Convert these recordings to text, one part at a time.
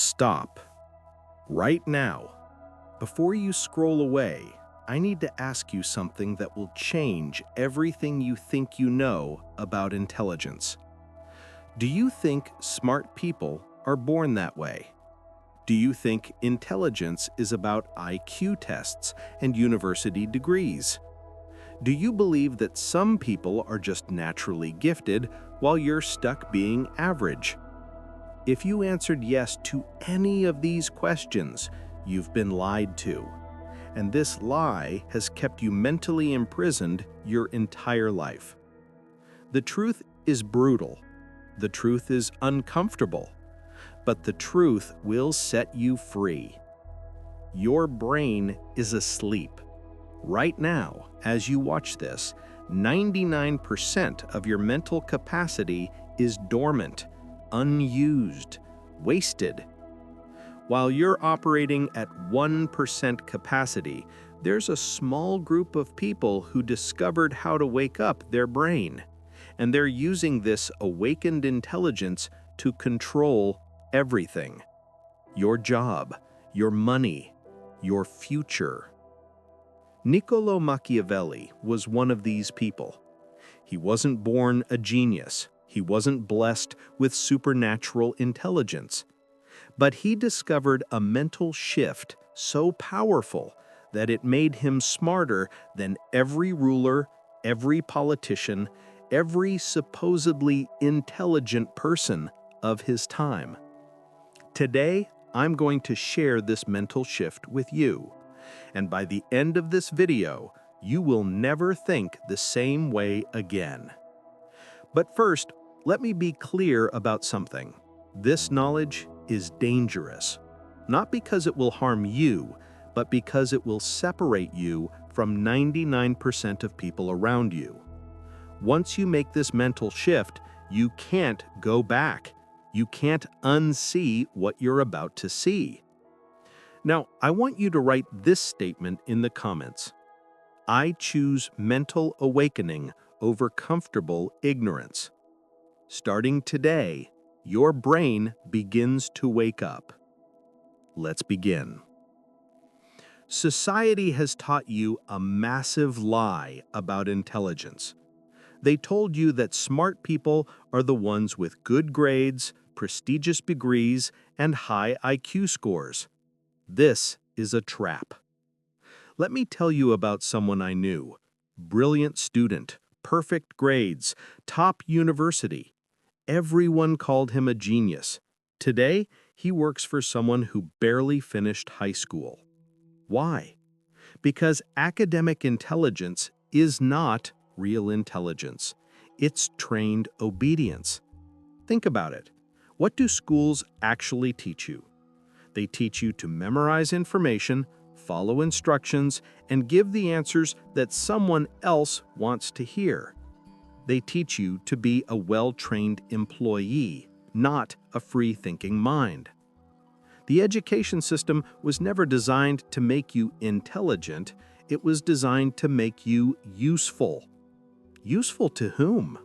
Stop. Right now. Before you scroll away, I need to ask you something that will change everything you think you know about intelligence. Do you think smart people are born that way? Do you think intelligence is about IQ tests and university degrees? Do you believe that some people are just naturally gifted while you're stuck being average? If you answered yes to any of these questions, you've been lied to. And this lie has kept you mentally imprisoned your entire life. The truth is brutal. The truth is uncomfortable. But the truth will set you free. Your brain is asleep. Right now, as you watch this, 99% of your mental capacity is dormant, unused, wasted. While you're operating at 1% capacity, there's a small group of people who discovered how to wake up their brain, and they're using this awakened intelligence to control everything. Your job, your money, your future. Niccolo Machiavelli was one of these people. He wasn't born a genius. He wasn't blessed with supernatural intelligence. But he discovered a mental shift so powerful that it made him smarter than every ruler, every politician, every supposedly intelligent person of his time. Today, I'm going to share this mental shift with you. And by the end of this video, you will never think the same way again. But first, let me be clear about something. This knowledge is dangerous, not because it will harm you, but because it will separate you from 99% of people around you. Once you make this mental shift, you can't go back. You can't unsee what you're about to see. Now, I want you to write this statement in the comments. I choose mental awakening over comfortable ignorance. Starting today, your brain begins to wake up. Let's begin. Society has taught you a massive lie about intelligence. They told you that smart people are the ones with good grades, prestigious degrees, and high IQ scores. This is a trap. Let me tell you about someone I knew. Brilliant student, perfect grades, top university. Everyone called him a genius. Today, he works for someone who barely finished high school. Why? Because academic intelligence is not real intelligence. It's trained obedience. Think about it. What do schools actually teach you? They teach you to memorize information, follow instructions, and give the answers that someone else wants to hear. They teach you to be a well-trained employee, not a free-thinking mind. The education system was never designed to make you intelligent. It was designed to make you useful. Useful to whom?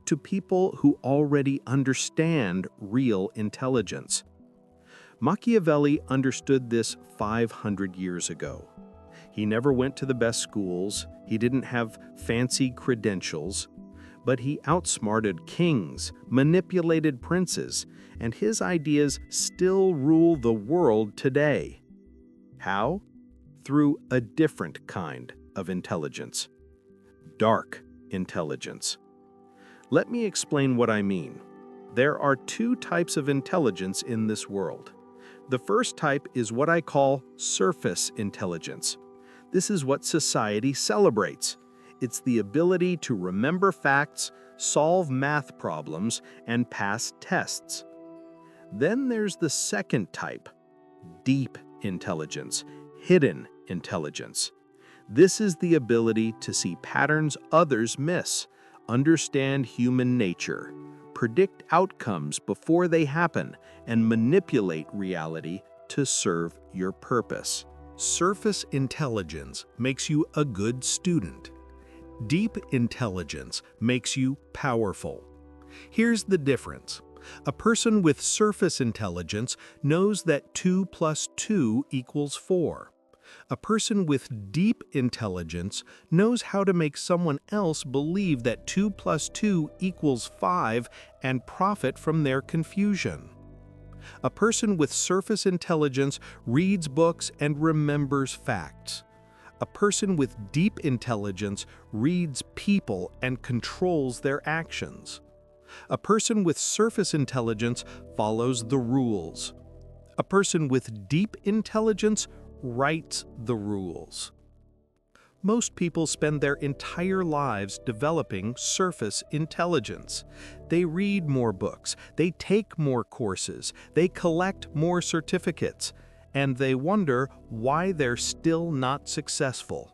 To people who already understand real intelligence. Machiavelli understood this 500 years ago. He never went to the best schools, he didn't have fancy credentials, but he outsmarted kings, manipulated princes, and his ideas still rule the world today. How? Through a different kind of intelligence. Dark intelligence. Let me explain what I mean. There are two types of intelligence in this world. The first type is what I call surface intelligence. This is what society celebrates. It's the ability to remember facts, solve math problems, and pass tests. Then there's the second type, deep intelligence, hidden intelligence. This is the ability to see patterns others miss, understand human nature, predict outcomes before they happen, and manipulate reality to serve your purpose. Surface intelligence makes you a good student. Deep intelligence makes you powerful. Here's the difference. A person with surface intelligence knows that 2 plus 2 equals 4. A person with deep intelligence knows how to make someone else believe that 2 plus 2 equals 5 and profit from their confusion. A person with surface intelligence reads books and remembers facts. A person with deep intelligence reads people and controls their actions. A person with surface intelligence follows the rules. A person with deep intelligence writes the rules. Most people spend their entire lives developing surface intelligence. They read more books, they take more courses, they collect more certificates, and they wonder why they're still not successful.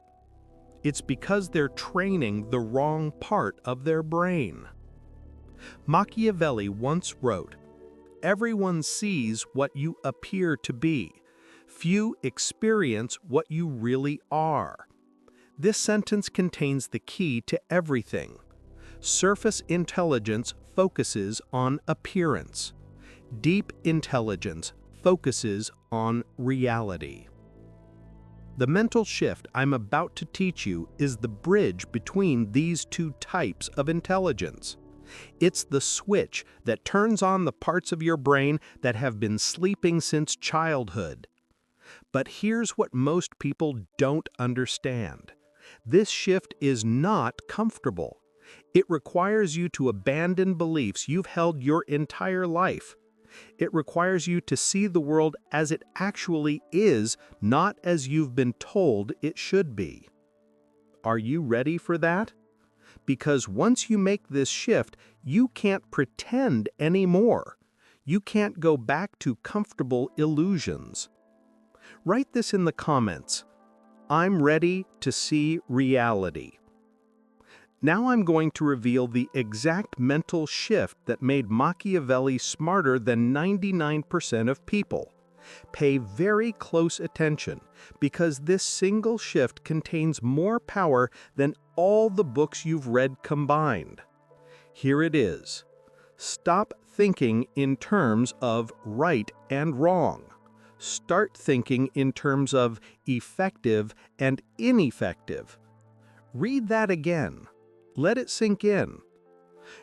It's because they're training the wrong part of their brain. Machiavelli once wrote, "Everyone sees what you appear to be. Few experience what you really are." This sentence contains the key to everything. Surface intelligence focuses on appearance. Deep intelligence focuses on reality. The mental shift I'm about to teach you is the bridge between these two types of intelligence. It's the switch that turns on the parts of your brain that have been sleeping since childhood. But here's what most people don't understand. This shift is not comfortable. It requires you to abandon beliefs you've held your entire life. It requires you to see the world as it actually is, not as you've been told it should be. Are you ready for that? Because once you make this shift, you can't pretend anymore. You can't go back to comfortable illusions. Write this in the comments. I'm ready to see reality. Now I'm going to reveal the exact mental shift that made Machiavelli smarter than 99% of people. Pay very close attention, because this single shift contains more power than all the books you've read combined. Here it is. Stop thinking in terms of right and wrong. Start thinking in terms of effective and ineffective. Read that again. Let it sink in.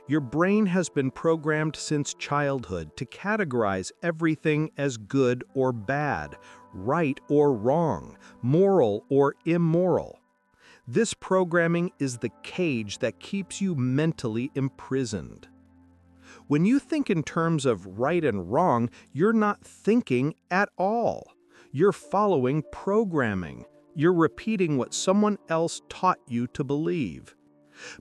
Your brain has been programmed since childhood to categorize everything as good or bad, right or wrong, moral or immoral. This programming is the cage that keeps you mentally imprisoned. When you think in terms of right and wrong, you're not thinking at all. You're following programming. You're repeating what someone else taught you to believe.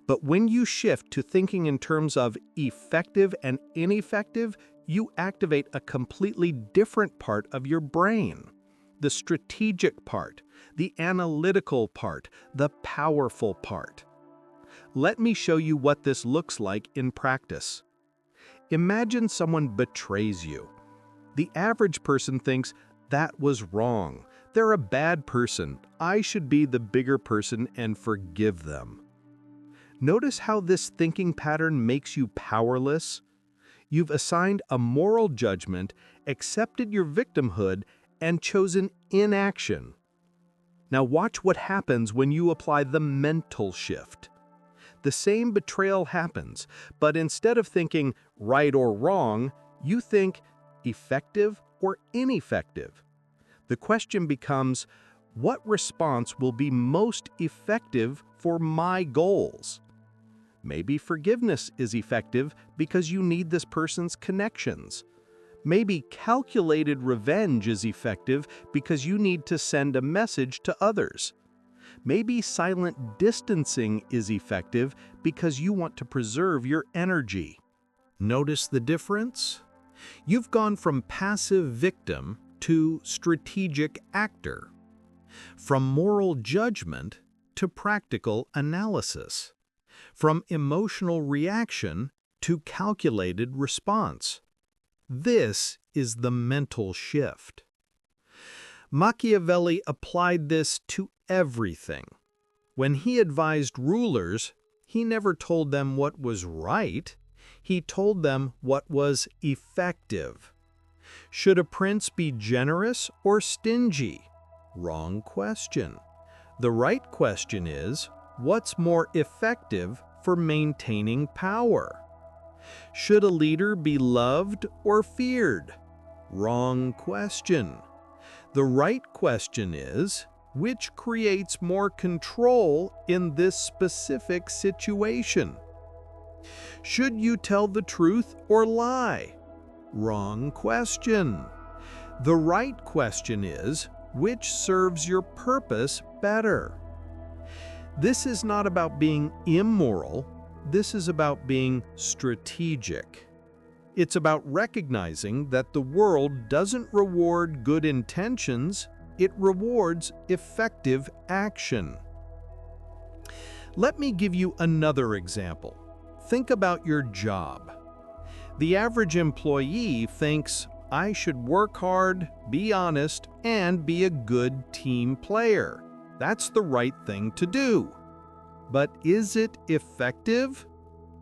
But when you shift to thinking in terms of effective and ineffective, you activate a completely different part of your brain. The strategic part, the analytical part, the powerful part. Let me show you what this looks like in practice. Imagine someone betrays you. The average person thinks, that was wrong. They're a bad person. I should be the bigger person and forgive them. Notice how this thinking pattern makes you powerless? You've assigned a moral judgment, accepted your victimhood, and chosen inaction. Now watch what happens when you apply the mental shift. The same betrayal happens, but instead of thinking right or wrong, you think effective or ineffective. The question becomes, what response will be most effective for my goals? Maybe forgiveness is effective because you need this person's connections. Maybe calculated revenge is effective because you need to send a message to others. Maybe silent distancing is effective because you want to preserve your energy. Notice the difference? You've gone from passive victim to strategic actor, from moral judgment to practical analysis, from emotional reaction to calculated response. This is the mental shift. Machiavelli applied this to everything. When he advised rulers, he never told them what was right. He told them what was effective. Should a prince be generous or stingy? Wrong question. The right question is, what's more effective for maintaining power? Should a leader be loved or feared? Wrong question. The right question is, which creates more control in this specific situation? Should you tell the truth or lie? Wrong question. The right question is, which serves your purpose better? This is not about being immoral. This is about being strategic. It's about recognizing that the world doesn't reward good intentions, it rewards effective action. Let me give you another example. Think about your job. The average employee thinks, I should work hard, be honest, and be a good team player. That's the right thing to do. But is it effective?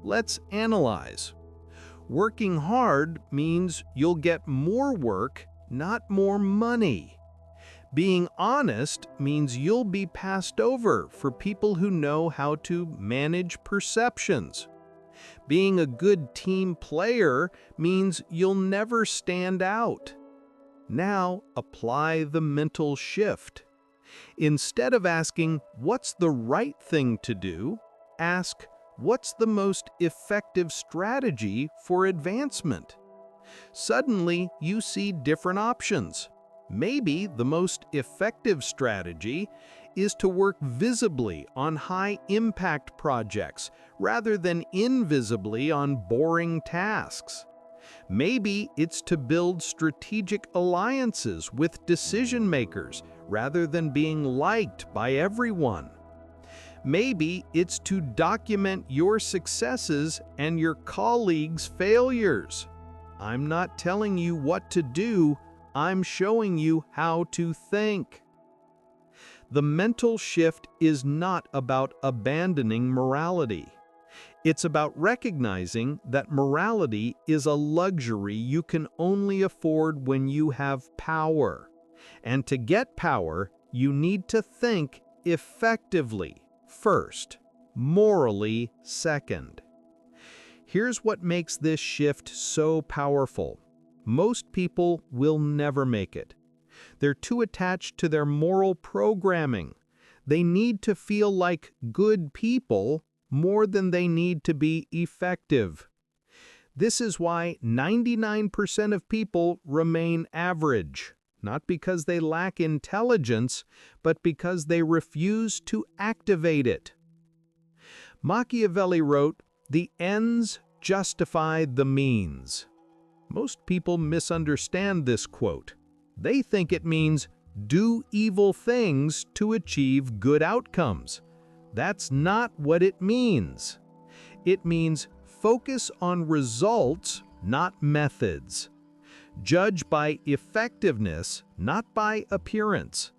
Let's analyze. Working hard means you'll get more work, not more money. Being honest means you'll be passed over for people who know how to manage perceptions. Being a good team player means you'll never stand out. Now, apply the mental shift. Instead of asking, what's the right thing to do, ask, what's the most effective strategy for advancement? Suddenly, you see different options. Maybe the most effective strategy is to work visibly on high-impact projects rather than invisibly on boring tasks. Maybe it's to build strategic alliances with decision-makers rather than being liked by everyone. Maybe it's to document your successes and your colleagues' failures. I'm not telling you what to do, I'm showing you how to think. The mental shift is not about abandoning morality. It's about recognizing that morality is a luxury you can only afford when you have power. And to get power, you need to think effectively first, morally second. Here's what makes this shift so powerful. Most people will never make it. They're too attached to their moral programming. They need to feel like good people more than they need to be effective. This is why 99% of people remain average, not because they lack intelligence, but because they refuse to activate it. Machiavelli wrote, "The ends justify the means." Most people misunderstand this quote. They think it means do evil things to achieve good outcomes. That's not what it means. It means focus on results, not methods. Judge by effectiveness, not by appearance.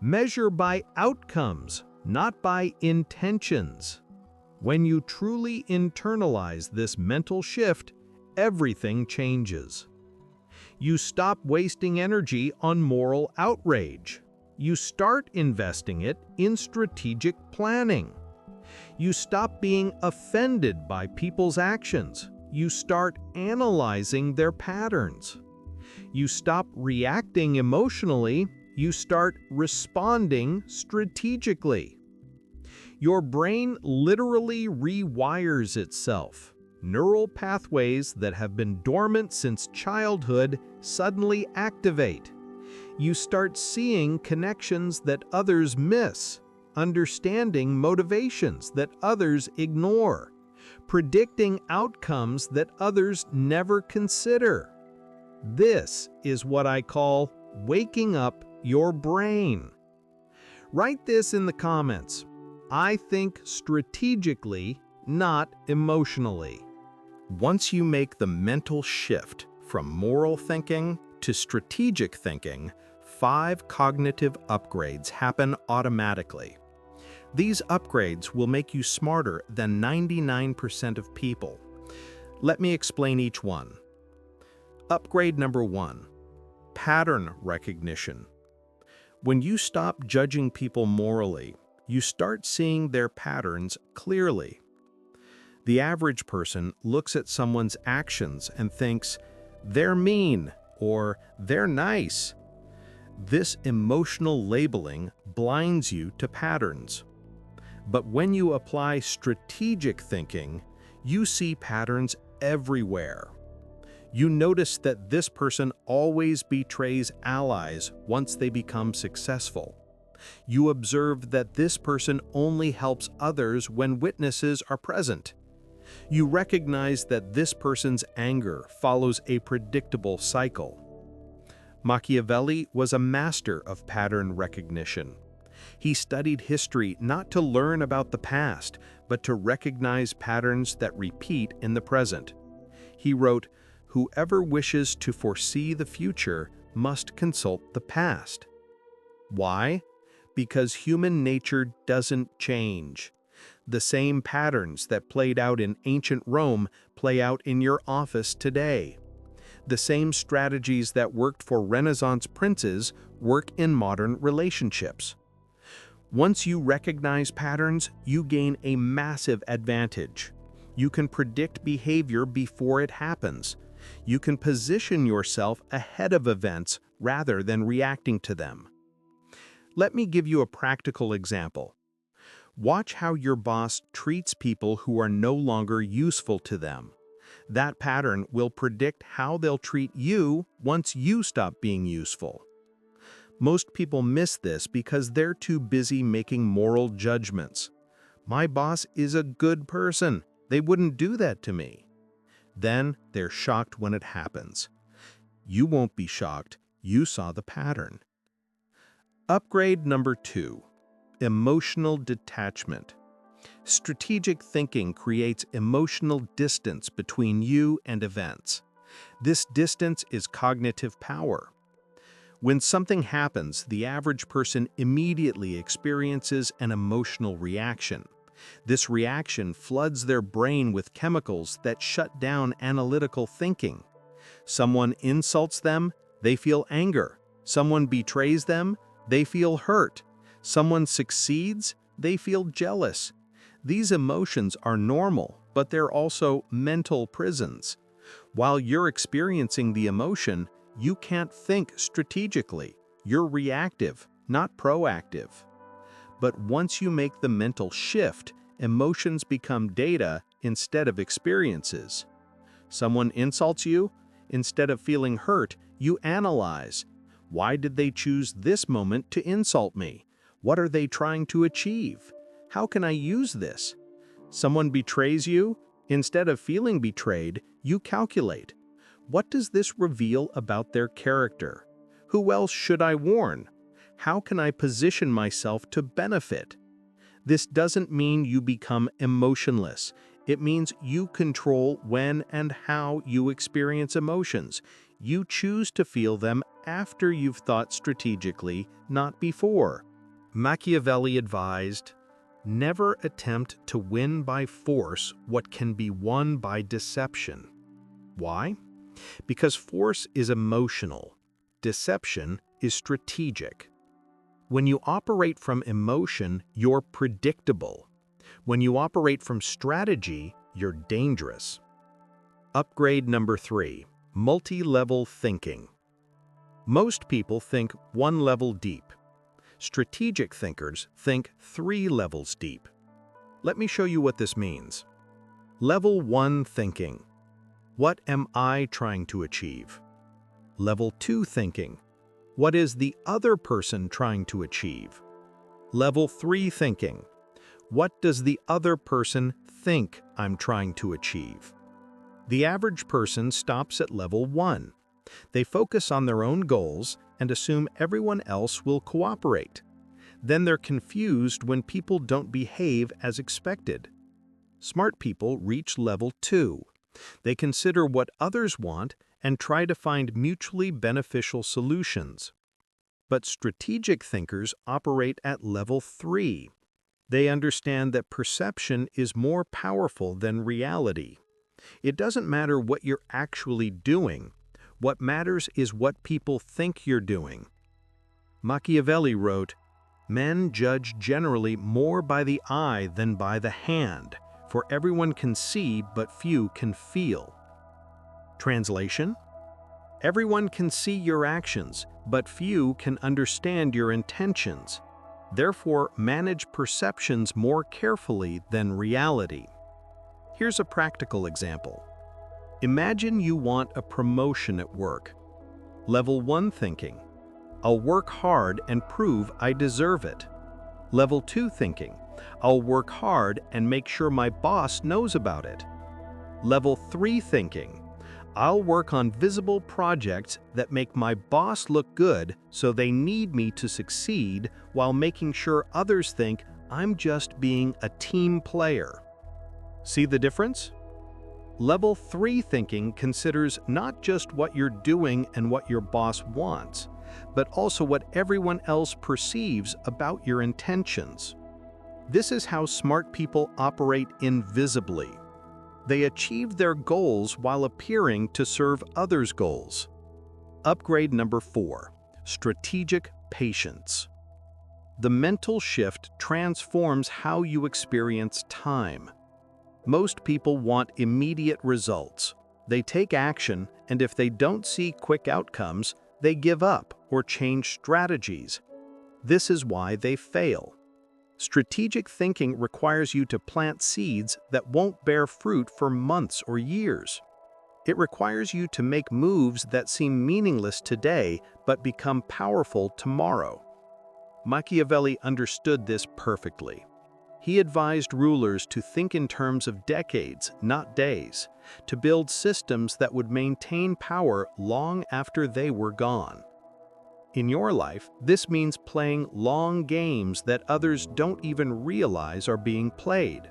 Measure by outcomes, not by intentions. When you truly internalize this mental shift, everything changes. You stop wasting energy on moral outrage. You start investing it in strategic planning. You stop being offended by people's actions. You start analyzing their patterns. You stop reacting emotionally. You start responding strategically. Your brain literally rewires itself. Neural pathways that have been dormant since childhood suddenly activate. You start seeing connections that others miss, understanding motivations that others ignore, predicting outcomes that others never consider. This is what I call waking up your brain. Write this in the comments. I think strategically, not emotionally. Once you make the mental shift from moral thinking to strategic thinking, 5 cognitive upgrades happen automatically. These upgrades will make you smarter than 99% of people. Let me explain each one. Upgrade number 1. Pattern recognition. When you stop judging people morally, you start seeing their patterns clearly. The average person looks at someone's actions and thinks, "They're mean," or "They're nice." This emotional labeling blinds you to patterns. But when you apply strategic thinking, you see patterns everywhere. You notice that this person always betrays allies once they become successful. You observe that this person only helps others when witnesses are present. You recognize that this person's anger follows a predictable cycle. Machiavelli was a master of pattern recognition. He studied history not to learn about the past, but to recognize patterns that repeat in the present. He wrote, "Whoever wishes to foresee the future must consult the past." Why? Because human nature doesn't change. The same patterns that played out in ancient Rome play out in your office today. The same strategies that worked for Renaissance princes work in modern relationships. Once you recognize patterns, you gain a massive advantage. You can predict behavior before it happens. You can position yourself ahead of events rather than reacting to them. Let me give you a practical example. Watch how your boss treats people who are no longer useful to them. That pattern will predict how they'll treat you once you stop being useful. Most people miss this because they're too busy making moral judgments. My boss is a good person. They wouldn't do that to me. Then they're shocked when it happens. You won't be shocked. You saw the pattern. Upgrade number 2. Emotional detachment. Strategic thinking creates emotional distance between you and events. This distance is cognitive power. When something happens, the average person immediately experiences an emotional reaction. This reaction floods their brain with chemicals that shut down analytical thinking. Someone insults them, they feel anger. Someone betrays them, they feel hurt. Someone succeeds, they feel jealous. These emotions are normal, but they're also mental prisons. While you're experiencing the emotion, you can't think strategically. You're reactive, not proactive. But once you make the mental shift, emotions become data instead of experiences. Someone insults you, instead of feeling hurt, you analyze. Why did they choose this moment to insult me? What are they trying to achieve? How can I use this? Someone betrays you, instead of feeling betrayed, you calculate. What does this reveal about their character? Who else should I warn? How can I position myself to benefit? This doesn't mean you become emotionless. It means you control when and how you experience emotions. You choose to feel them after you've thought strategically, not before. Machiavelli advised, "Never attempt to win by force what can be won by deception." Why? Because force is emotional. Deception is strategic. When you operate from emotion, you're predictable. When you operate from strategy, you're dangerous. Upgrade number 3. Multi-level thinking. Most people think one level deep. Strategic thinkers think 3 levels deep. Let me show you what this means. Level 1 thinking. What am I trying to achieve? Level 2 thinking. What is the other person trying to achieve? Level 3 thinking. What does the other person think I'm trying to achieve? The average person stops at level 1. They focus on their own goals and assume everyone else will cooperate. Then they're confused when people don't behave as expected. Smart people reach level 2. They consider what others want and try to find mutually beneficial solutions. But strategic thinkers operate at level 3. They understand that perception is more powerful than reality. It doesn't matter what you're actually doing. What matters is what people think you're doing. Machiavelli wrote, "Men judge generally more by the eye than by the hand, for everyone can see but few can feel." Translation: everyone can see your actions, but few can understand your intentions. Therefore, manage perceptions more carefully than reality. Here's a practical example. Imagine you want a promotion at work. Level 1 thinking: I'll work hard and prove I deserve it. Level 2 thinking: I'll work hard and make sure my boss knows about it. Level 3 thinking: I'll work on visible projects that make my boss look good so they need me to succeed while making sure others think I'm just being a team player. See the difference? Level 3 thinking considers not just what you're doing and what your boss wants, but also what everyone else perceives about your intentions. This is how smart people operate invisibly. They achieve their goals while appearing to serve others' goals. Upgrade number 4, strategic patience. The mental shift transforms how you experience time. Most people want immediate results. They take action, and if they don't see quick outcomes, they give up or change strategies. This is why they fail. Strategic thinking requires you to plant seeds that won't bear fruit for months or years. It requires you to make moves that seem meaningless today but become powerful tomorrow. Machiavelli understood this perfectly. He advised rulers to think in terms of decades, not days, to build systems that would maintain power long after they were gone. In your life, this means playing long games that others don't even realize are being played.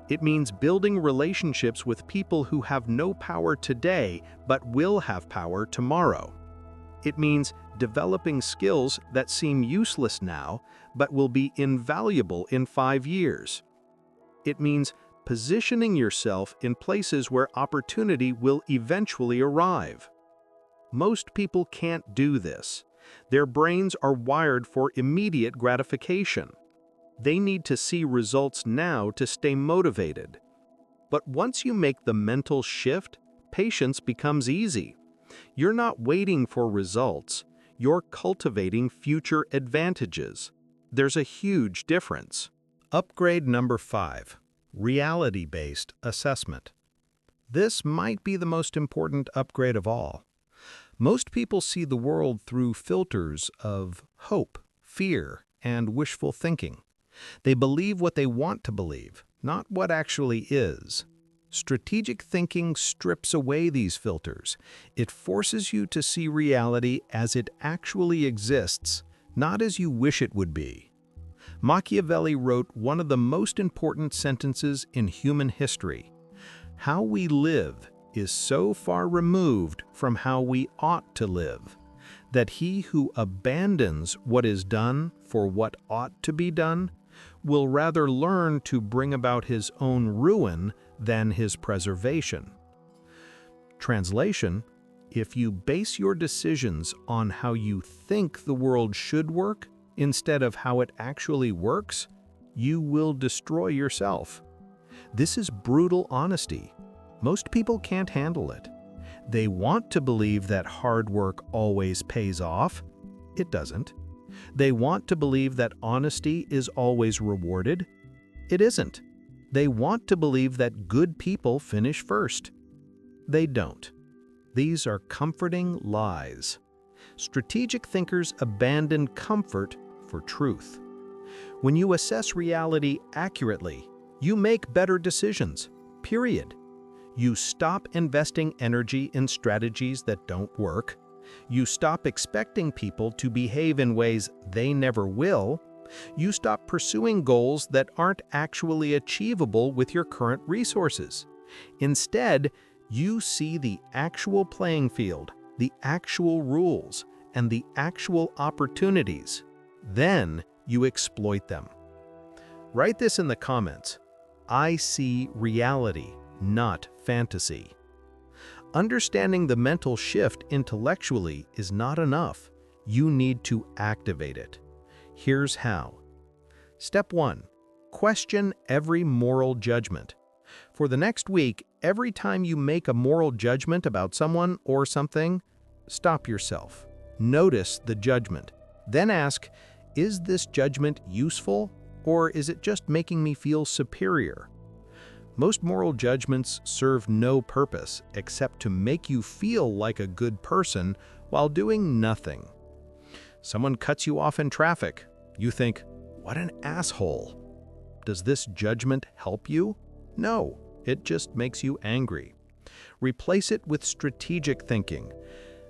It means building relationships with people who have no power today but will have power tomorrow. It means developing skills that seem useless now but will be invaluable in 5 years. It means positioning yourself in places where opportunity will eventually arrive. Most people can't do this. Their brains are wired for immediate gratification. They need to see results now to stay motivated. But once you make the mental shift, patience becomes easy. You're not waiting for results. You're cultivating future advantages. There's a huge difference. Upgrade number 5, reality-based assessment. This might be the most important upgrade of all. Most people see the world through filters of hope, fear, and wishful thinking. They believe what they want to believe, not what actually is. Strategic thinking strips away these filters. It forces you to see reality as it actually exists, not as you wish it would be. Machiavelli wrote one of the most important sentences in human history. How we live is so far removed from how we ought to live, that he who abandons what is done for what ought to be done will rather learn to bring about his own ruin than his preservation. Translation: if you base your decisions on how you think the world should work instead of how it actually works, you will destroy yourself. This is brutal honesty. Most people can't handle it. They want to believe that hard work always pays off. It doesn't. They want to believe that honesty is always rewarded. It isn't. They want to believe that good people finish first. They don't. These are comforting lies. Strategic thinkers abandon comfort for truth. When you assess reality accurately, you make better decisions, period. You stop investing energy in strategies that don't work. You stop expecting people to behave in ways they never will. You stop pursuing goals that aren't actually achievable with your current resources. Instead, you see the actual playing field, the actual rules, and the actual opportunities. Then you exploit them. Write this in the comments. I see reality, not fantasy. Understanding the mental shift intellectually is not enough. You need to activate it. Here's how. Step 1. Question every moral judgment. For the next week, every time you make a moral judgment about someone or something, stop yourself. Notice the judgment. Then ask, is this judgment useful, or is it just making me feel superior? Most moral judgments serve no purpose except to make you feel like a good person while doing nothing. Someone cuts you off in traffic. You think, what an asshole. Does this judgment help you? No, it just makes you angry. Replace it with strategic thinking.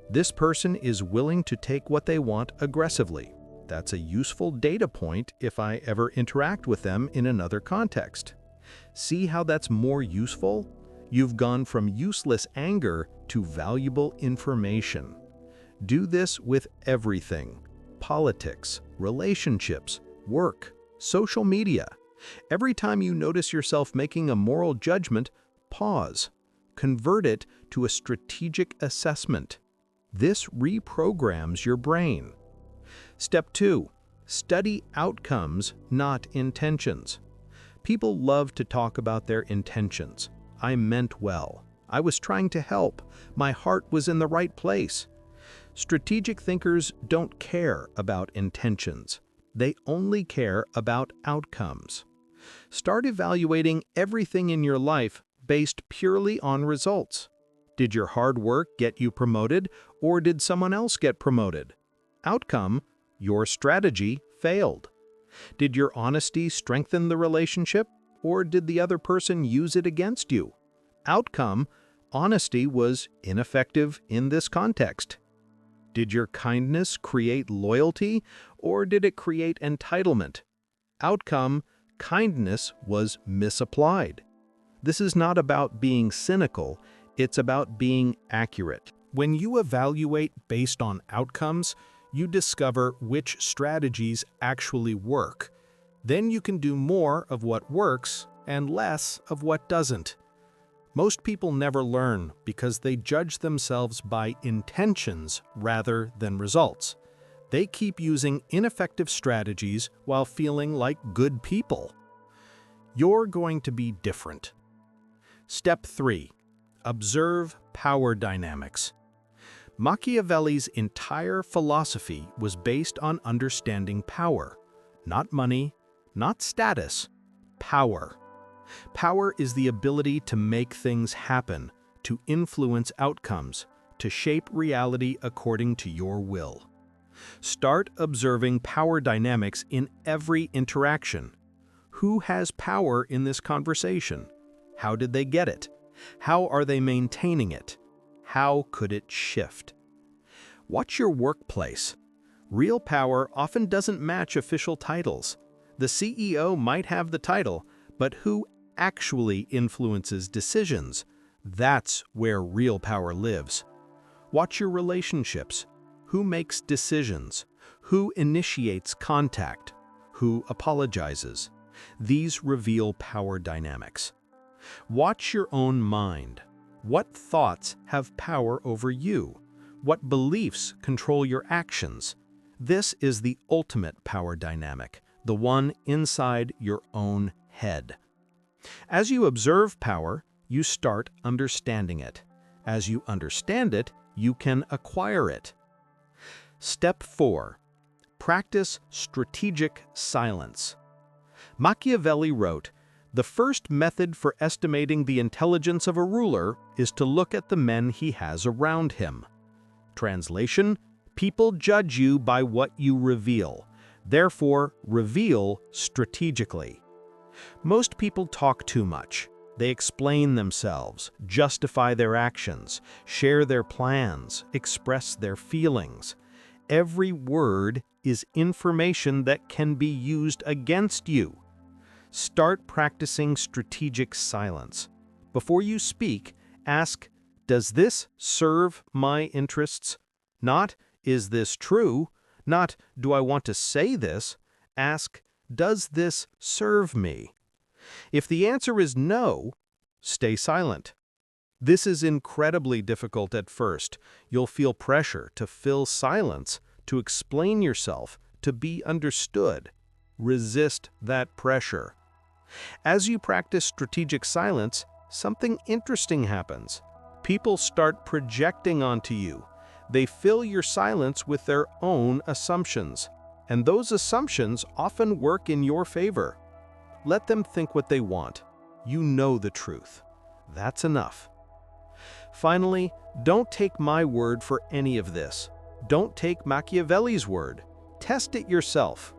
This person is willing to take what they want aggressively. That's a useful data point if I ever interact with them in another context. See how that's more useful? You've gone from useless anger to valuable information. Do this with everything: politics, relationships, work, social media. Every time you notice yourself making a moral judgment, pause. Convert it to a strategic assessment. This reprograms your brain. Step 2. Study outcomes, not intentions. People love to talk about their intentions. I meant well. I was trying to help. My heart was in the right place. Strategic thinkers don't care about intentions. They only care about outcomes. Start evaluating everything in your life based purely on results. Did your hard work get you promoted, or did someone else get promoted? Outcome: your strategy failed. Did your honesty strengthen the relationship, or did the other person use it against you? Outcome: honesty was ineffective in this context. Did your kindness create loyalty, or did it create entitlement? Outcome: kindness was misapplied. This is not about being cynical, it's about being accurate. When you evaluate based on outcomes, you discover which strategies actually work. Then you can do more of what works and less of what doesn't. Most people never learn because they judge themselves by intentions rather than results. They keep using ineffective strategies while feeling like good people. You're going to be different. Step 3. Observe power dynamics. Machiavelli's entire philosophy was based on understanding power. Not money, not status, power. Power is the ability to make things happen, to influence outcomes, to shape reality according to your will. Start observing power dynamics in every interaction. Who has power in this conversation? How did they get it? How are they maintaining it? How could it shift? Watch your workplace. Real power often doesn't match official titles. The CEO might have the title, but who actually influences decisions? That's where real power lives. Watch your relationships. Who makes decisions? Who initiates contact? Who apologizes? These reveal power dynamics. Watch your own mind. What thoughts have power over you? What beliefs control your actions? This is the ultimate power dynamic, the one inside your own head. As you observe power, you start understanding it. As you understand it, you can acquire it. Step 4. Practice strategic silence. Machiavelli wrote, "The first method for estimating the intelligence of a ruler is to look at the men he has around him." Translation: people judge you by what you reveal. Therefore, reveal strategically. Most people talk too much. They explain themselves, justify their actions, share their plans, express their feelings. Every word is information that can be used against you. Start practicing strategic silence. Before you speak, ask, does this serve my interests? Not, is this true? Not, do I want to say this? Ask, does this serve me? If the answer is no, Stay silent. This is incredibly difficult at first. You'll feel pressure to fill silence, to explain yourself, to be understood. Resist that pressure. As you practice strategic silence, something interesting happens. People start projecting onto you. They fill your silence with their own assumptions, and those assumptions often work in your favor. Let them think what they want. You know the truth. That's enough. Finally, don't take my word for any of this. Don't take Machiavelli's word. Test it yourself.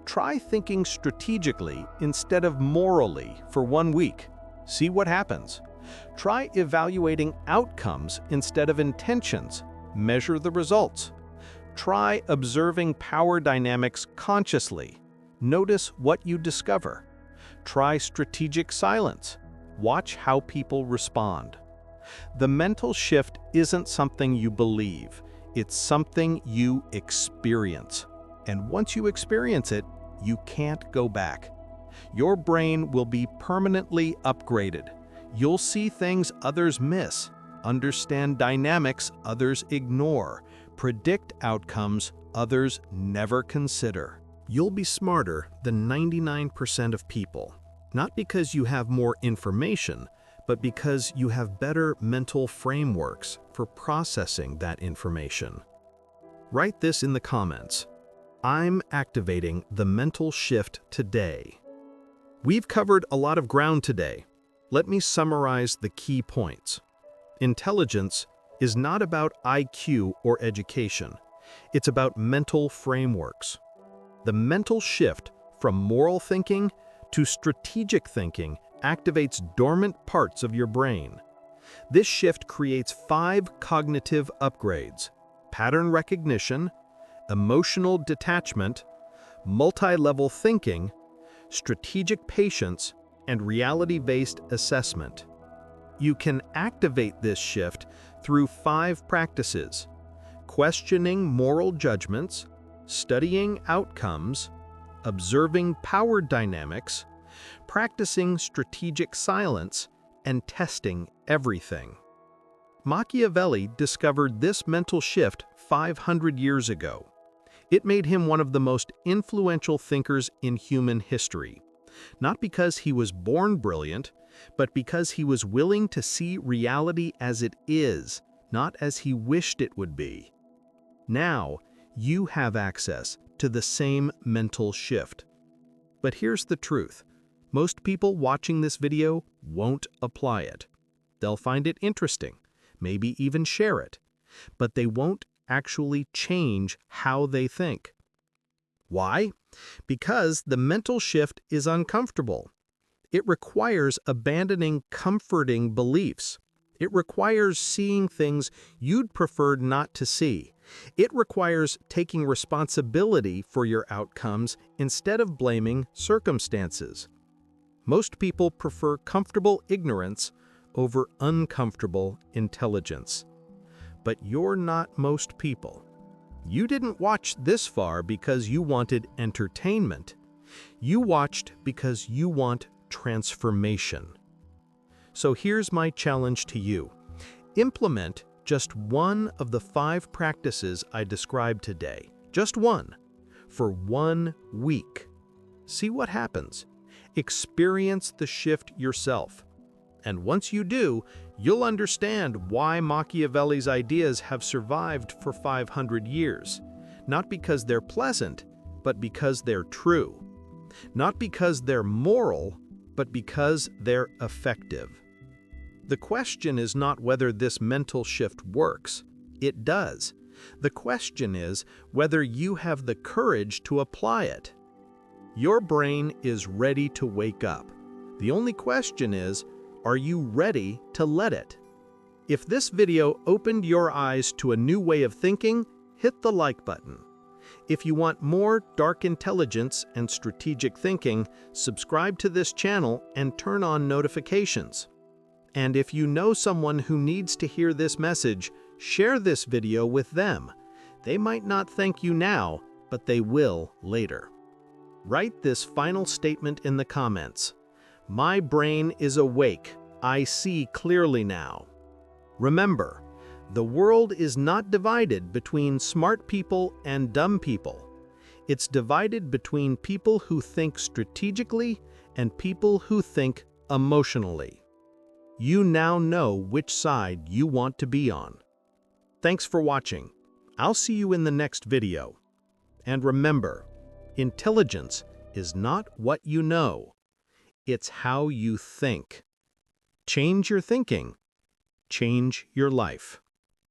Try thinking strategically instead of morally for 1 week. See what happens. Try evaluating outcomes instead of intentions. Measure the results. Try observing power dynamics consciously. Notice what you discover. Try strategic silence. Watch how people respond. The mental shift isn't something you believe. It's something you experience. And once you experience it, you can't go back. Your brain will be permanently upgraded. You'll see things others miss, understand dynamics others ignore, predict outcomes others never consider. You'll be smarter than 99% of people, not because you have more information, but because you have better mental frameworks for processing that information. Write this in the comments. I'm activating the mental shift today. We've covered a lot of ground today. Let me summarize the key points. Intelligence is not about IQ or education. It's about mental frameworks. The mental shift from moral thinking to strategic thinking activates dormant parts of your brain. This shift creates 5 cognitive upgrades: pattern recognition, emotional detachment, multi-level thinking, strategic patience, and reality-based assessment. You can activate this shift through 5 practices: questioning moral judgments, studying outcomes, observing power dynamics, practicing strategic silence, and testing everything. Machiavelli discovered this mental shift 500 years ago. It made him one of the most influential thinkers in human history, not because he was born brilliant, but because he was willing to see reality as it is, not as he wished it would be. Now, you have access to the same mental shift. But here's the truth. Most people watching this video won't apply it. They'll find it interesting, maybe even share it, but they won't actually change how they think. Why? Because the mental shift is uncomfortable. It requires abandoning comforting beliefs. It requires seeing things you'd prefer not to see. It requires taking responsibility for your outcomes instead of blaming circumstances. Most people prefer comfortable ignorance over uncomfortable intelligence. But you're not most people. You didn't watch this far because you wanted entertainment. You watched because you want transformation. So here's my challenge to you. Implement just one of the 5 practices I described today, just one, for 1 week. See what happens. Experience the shift yourself. And once you do, you'll understand why Machiavelli's ideas have survived for 500 years. Not because they're pleasant, but because they're true. Not because they're moral, but because they're effective. The question is not whether this mental shift works. It does. The question is whether you have the courage to apply it. Your brain is ready to wake up. The only question is, are you ready to let it? If this video opened your eyes to a new way of thinking, hit the like button. If you want more dark intelligence and strategic thinking, subscribe to this channel and turn on notifications. And if you know someone who needs to hear this message, share this video with them. They might not thank you now, but they will later. Write this final statement in the comments. My brain is awake. I see clearly now. Remember, the world is not divided between smart people and dumb people. It's divided between people who think strategically and people who think emotionally. You now know which side you want to be on. Thanks for watching. I'll see you in the next video. And remember, intelligence is not what you know, it's how you think. Change your thinking, change your life.